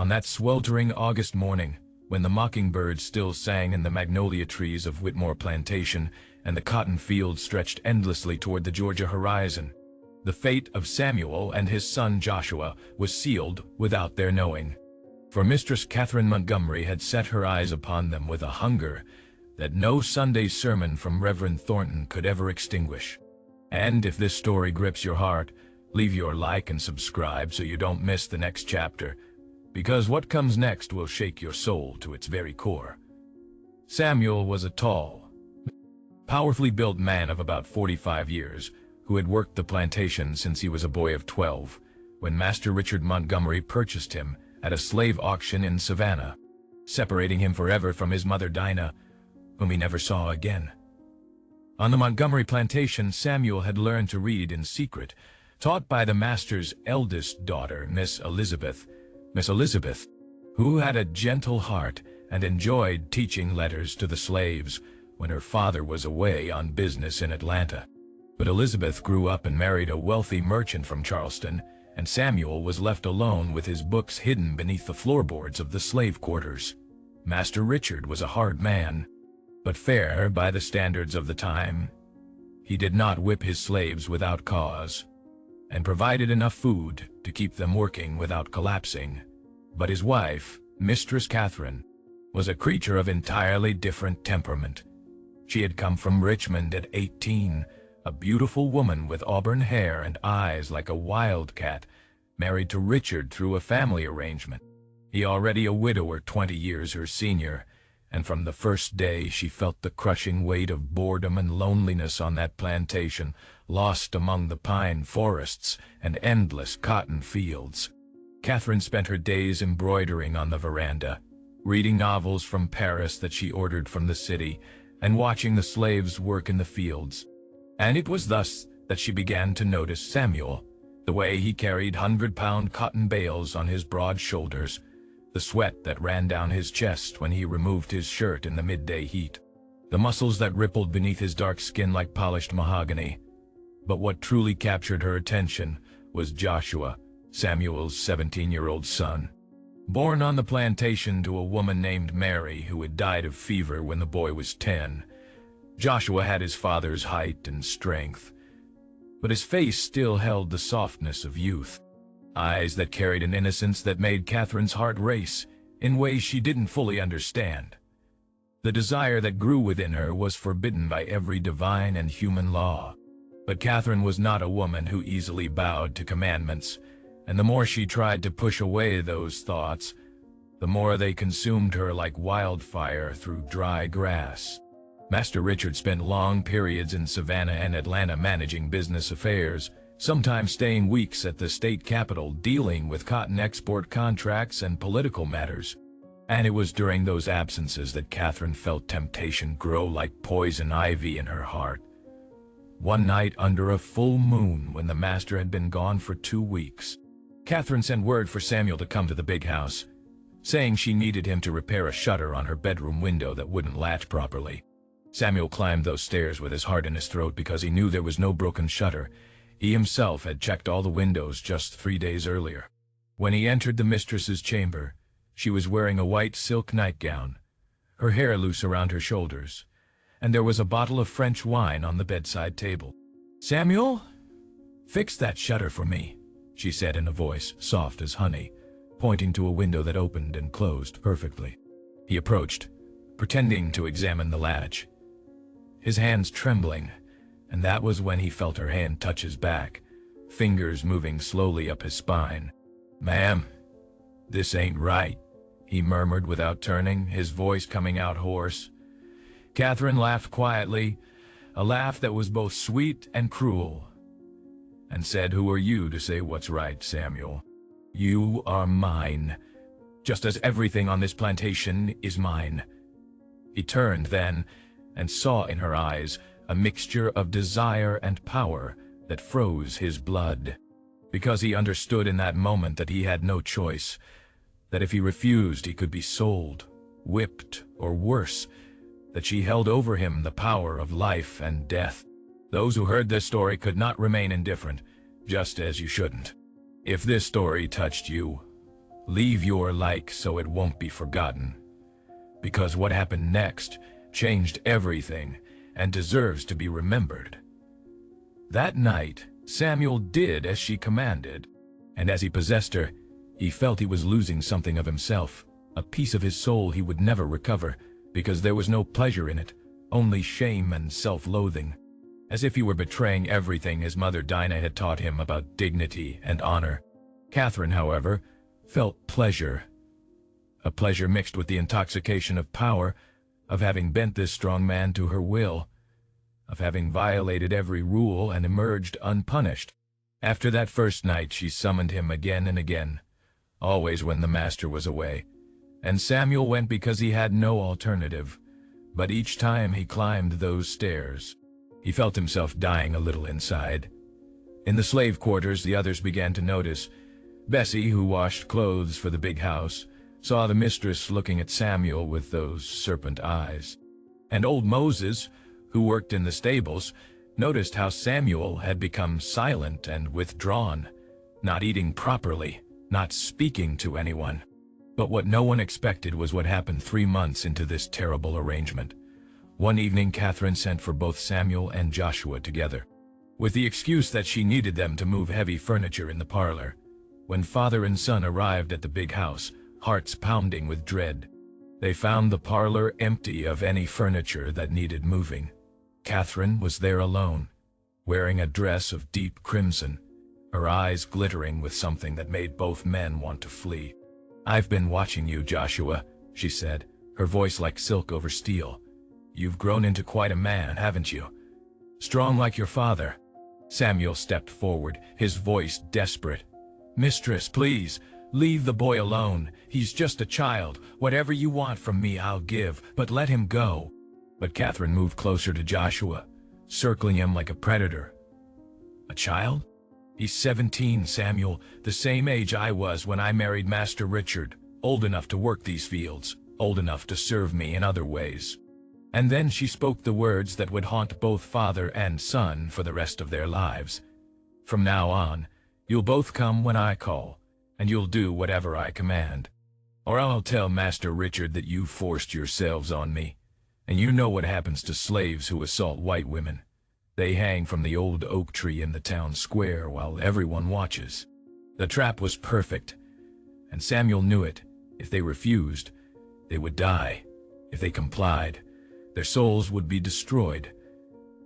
On that sweltering August morning, when the mockingbirds still sang in the magnolia trees of Whitmore Plantation and the cotton fields stretched endlessly toward the Georgia horizon, the fate of Samuel and his son Joshua was sealed without their knowing. For Mistress Catherine Montgomery had set her eyes upon them with a hunger that no Sunday sermon from Reverend Thornton could ever extinguish. And if this story grips your heart, leave your like and subscribe so you don't miss the next chapter, because what comes next will shake your soul to its very core. Samuel was a tall, powerfully built man of about 45 years, who had worked the plantation since he was a boy of 12, when Master Richard Montgomery purchased him at a slave auction in Savannah, separating him forever from his mother Dinah, whom he never saw again. On the Montgomery plantation, Samuel had learned to read in secret, taught by the master's eldest daughter, Miss Elizabeth, who had a gentle heart and enjoyed teaching letters to the slaves when her father was away on business in Atlanta. But Elizabeth grew up and married a wealthy merchant from Charleston, and Samuel was left alone with his books hidden beneath the floorboards of the slave quarters. Master Richard was a hard man, but fair by the standards of the time. He did not whip his slaves without cause, and provided enough food to keep them working without collapsing. But his wife, Mistress Catherine, was a creature of entirely different temperament. She had come from Richmond at 18, a beautiful woman with auburn hair and eyes like a wildcat, married to Richard through a family arrangement. He already a widower 20 years her senior, and from the first day she felt the crushing weight of boredom and loneliness on that plantation, lost among the pine forests and endless cotton fields. Catherine spent her days embroidering on the veranda, reading novels from Paris that she ordered from the city, and watching the slaves work in the fields. And it was thus that she began to notice Samuel, the way he carried 100-pound cotton bales on his broad shoulders, the sweat that ran down his chest when he removed his shirt in the midday heat, the muscles that rippled beneath his dark skin like polished mahogany. But what truly captured her attention was Joshua, Samuel's 17-year-old son. Born on the plantation to a woman named Mary who had died of fever when the boy was 10, Joshua had his father's height and strength, but his face still held the softness of youth, eyes that carried an innocence that made Catherine's heart race in ways she didn't fully understand. The desire that grew within her was forbidden by every divine and human law, but Catherine was not a woman who easily bowed to commandments, and the more she tried to push away those thoughts, the more they consumed her like wildfire through dry grass. Master Richard spent long periods in Savannah and Atlanta managing business affairs, sometimes staying weeks at the state capitol dealing with cotton export contracts and political matters. And it was during those absences that Catherine felt temptation grow like poison ivy in her heart. One night under a full moon when the master had been gone for 2 weeks, Catherine sent word for Samuel to come to the big house, saying she needed him to repair a shutter on her bedroom window that wouldn't latch properly. Samuel climbed those stairs with his heart in his throat because he knew there was no broken shutter. He himself had checked all the windows just 3 days earlier. When he entered the mistress's chamber, she was wearing a white silk nightgown, her hair loose around her shoulders, and there was a bottle of French wine on the bedside table. "Samuel, fix that shutter for me," she said in a voice soft as honey, pointing to a window that opened and closed perfectly. He approached, pretending to examine the latch, his hands trembling, and that was when he felt her hand touch his back, fingers moving slowly up his spine. "Ma'am, this ain't right," he murmured without turning, his voice coming out hoarse. Catherine laughed quietly, a laugh that was both sweet and cruel, and said, "Who are you to say what's right, Samuel? You are mine, just as everything on this plantation is mine." He turned then and saw in her eyes a mixture of desire and power that froze his blood, because he understood in that moment that he had no choice, that if he refused he could be sold, whipped, or worse, that she held over him the power of life and death. Those who heard this story could not remain indifferent, just as you shouldn't. If this story touched you, Leave your like so it won't be forgotten. Because what happened next changed everything and deserves to be remembered. That night, Samuel did as she commanded, and as he possessed her, he felt he was losing something of himself, a piece of his soul he would never recover, because there was no pleasure in it, only shame and self-loathing, as if he were betraying everything his mother Dinah had taught him about dignity and honor. Catherine, however, felt pleasure, a pleasure mixed with the intoxication of power, of having bent this strong man to her will, of having violated every rule and emerged unpunished. After that first night she summoned him again and again, always when the master was away, and Samuel went because he had no alternative. But each time he climbed those stairs, he felt himself dying a little inside. In the slave quarters the others began to notice. Bessie, who washed clothes for the big house, saw the mistress looking at Samuel with those serpent eyes. And old Moses, who worked in the stables, noticed how Samuel had become silent and withdrawn, not eating properly, not speaking to anyone. But what no one expected was what happened 3 months into this terrible arrangement. One evening Catherine sent for both Samuel and Joshua together, with the excuse that she needed them to move heavy furniture in the parlor. When father and son arrived at the big house, hearts pounding with dread, they found the parlor empty of any furniture that needed moving. Catherine was there alone, wearing a dress of deep crimson, her eyes glittering with something that made both men want to flee. "I've been watching you, Joshua," she said, her voice like silk over steel. "You've grown into quite a man, haven't you? Strong like your father." Samuel stepped forward, his voice desperate. "Mistress, please, leave the boy alone. He's just a child. Whatever you want from me I'll give, but let him go." But Catherine moved closer to Joshua, circling him like a predator. "A child? He's 17, Samuel, the same age I was when I married Master Richard, old enough to work these fields, old enough to serve me in other ways." And then she spoke the words that would haunt both father and son for the rest of their lives. "From now on, you'll both come when I call, and you'll do whatever I command. Or I'll tell Master Richard that you forced yourselves on me. And you know what happens to slaves who assault white women. They hang from the old oak tree in the town square while everyone watches." The trap was perfect, and Samuel knew it. If they refused, they would die. If they complied, their souls would be destroyed.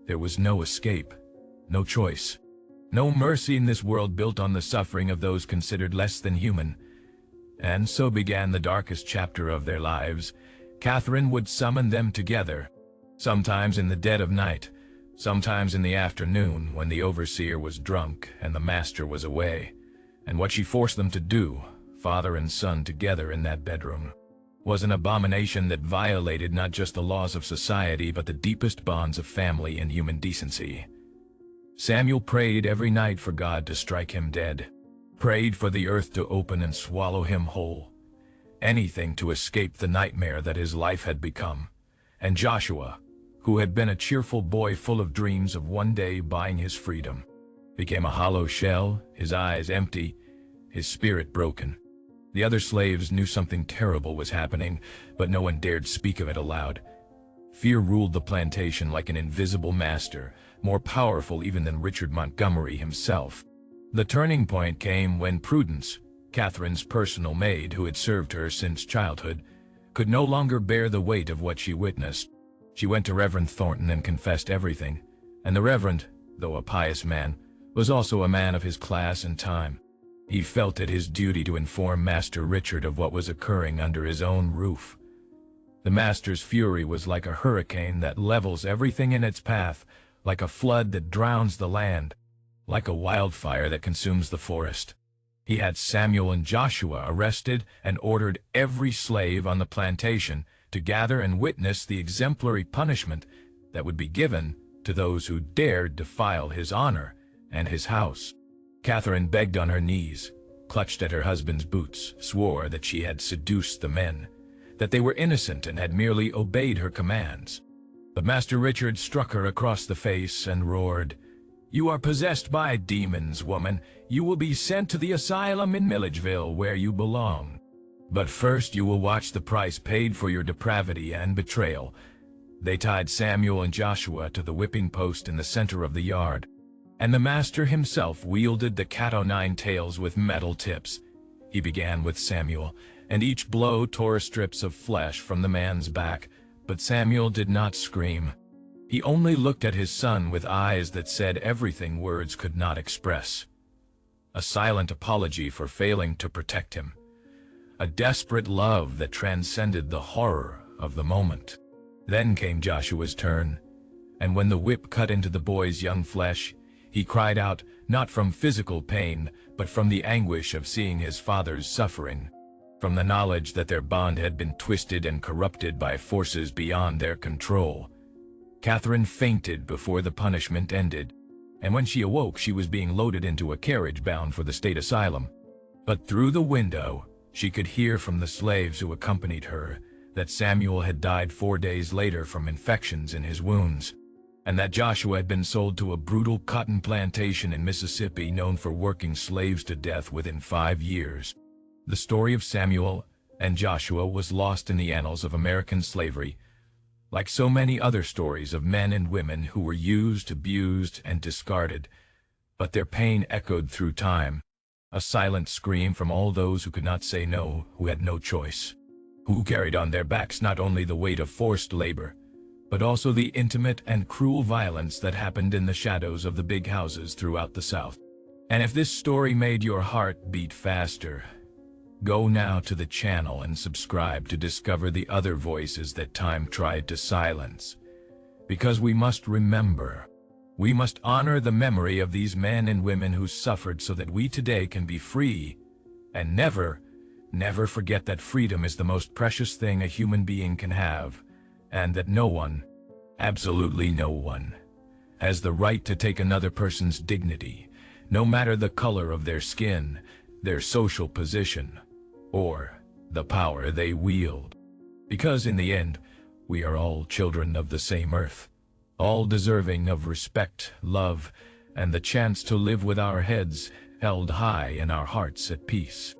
There was no escape, no choice, no mercy in this world built on the suffering of those considered less than human. And so began the darkest chapter of their lives. Catherine would summon them together, sometimes in the dead of night, sometimes in the afternoon when the overseer was drunk and the master was away. And what she forced them to do, father and son together in that bedroom, was an abomination that violated not just the laws of society but the deepest bonds of family and human decency. Samuel prayed every night for God to strike him dead, prayed for the earth to open and swallow him whole, anything to escape the nightmare that his life had become. And Joshua, who had been a cheerful boy full of dreams of one day buying his freedom, became a hollow shell, his eyes empty, his spirit broken. The other slaves knew something terrible was happening, but no one dared speak of it aloud. Fear ruled the plantation like an invisible master, more powerful even than Richard Montgomery himself. The turning point came when Prudence, Catherine's personal maid who had served her since childhood, could no longer bear the weight of what she witnessed. She went to Reverend Thornton and confessed everything, and the Reverend, though a pious man, was also a man of his class and time. He felt it his duty to inform Master Richard of what was occurring under his own roof. The master's fury was like a hurricane that levels everything in its path, like a flood that drowns the land, like a wildfire that consumes the forest. He had Samuel and Joshua arrested and ordered every slave on the plantation to gather and witness the exemplary punishment that would be given to those who dared defile his honor and his house. Catherine begged on her knees, clutched at her husband's boots, swore that she had seduced the men, that they were innocent and had merely obeyed her commands. But Master Richard struck her across the face and roared, You are possessed by demons, woman. You will be sent to the asylum in Milledgeville, where you belong. But first you will watch the price paid for your depravity and betrayal." They tied Samuel and Joshua to the whipping post in the center of the yard, and the master himself wielded the cat-o'-nine-tails with metal tips. He began with Samuel, and each blow tore strips of flesh from the man's back, but Samuel did not scream. He only looked at his son with eyes that said everything words could not express. A silent apology for failing to protect him. A desperate love that transcended the horror of the moment. Then came Joshua's turn, and when the whip cut into the boy's young flesh, he cried out, not from physical pain, but from the anguish of seeing his father's suffering, from the knowledge that their bond had been twisted and corrupted by forces beyond their control. Catherine fainted before the punishment ended, and when she awoke she was being loaded into a carriage bound for the state asylum. But through the window, she could hear from the slaves who accompanied her that Samuel had died 4 days later from infections in his wounds, and that Joshua had been sold to a brutal cotton plantation in Mississippi known for working slaves to death within 5 years. The story of Samuel and Joshua was lost in the annals of American slavery, like so many other stories of men and women who were used, abused, and discarded. But their pain echoed through time, a silent scream from all those who could not say no, who had no choice, who carried on their backs not only the weight of forced labor, but also the intimate and cruel violence that happened in the shadows of the big houses throughout the South. And if this story made your heart beat faster, go now to the channel and subscribe to discover the other voices that time tried to silence. Because we must remember, we must honor the memory of these men and women who suffered so that we today can be free, and never, never forget that freedom is the most precious thing a human being can have, and that no one, absolutely no one, has the right to take another person's dignity, no matter the color of their skin, their social position, or the power they wield. Because in the end, we are all children of the same earth, all deserving of respect, love, and the chance to live with our heads held high and our hearts at peace.